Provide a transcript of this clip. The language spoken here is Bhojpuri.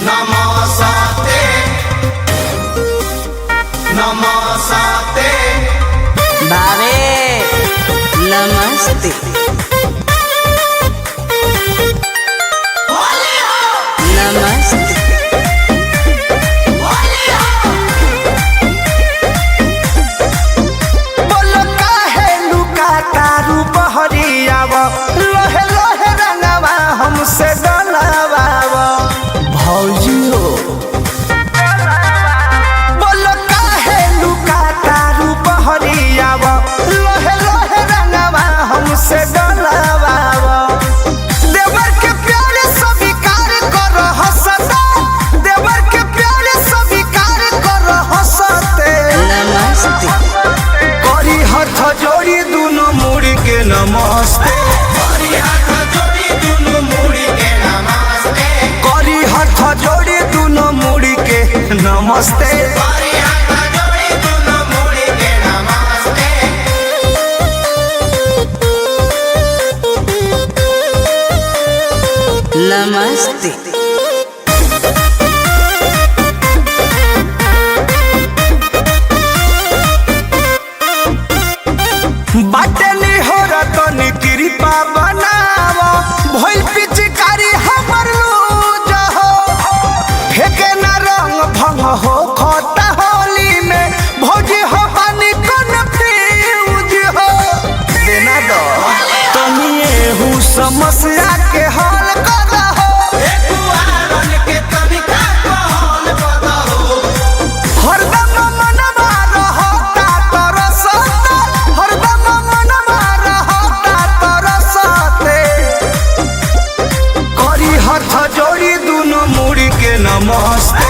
नमस्ते नमस्ते भावे नमस्ते नमस्ते बोलो काहे लुका तारू बहरियाव लोहे लोहे रंगवा हमसे डलवाव भौजी हो। बोलो काहे लुका तारू बहरियाव लोहे लोहे रंगवा हमसे डलवाव देवर के प्यारे स्वीकार कर हंसते देवर के प्यारे स्वीकार कर हंसते नमस्ते करी हाथ जोड़ी दोनों मुड़ी के नमस्ते करी हाथ जोड़ी दुनु मुड़ी के नमस्ते करी हाथ जोड़ी दोनों मुड़ी के नमस्ते करी हाथ जोड़ी दुनु मुड़ी के नमस्ते नमस्ते बाटे नी हो रतनी कृपा बनाव भइल पिचकारी हमर लूज हो फेके ना रंग भंग हो खोता होली में भौजी हो पानी कोन फ्यूज हो देना दो तनी एहू समस्या के हल कर हो दुआरन के तनिका कहल बदहो हरदम मनवा रहता तरसते हरदम मनवा रहता तरसते करी हाथ जोड़ी दोनों मुड़ी के नमस्ते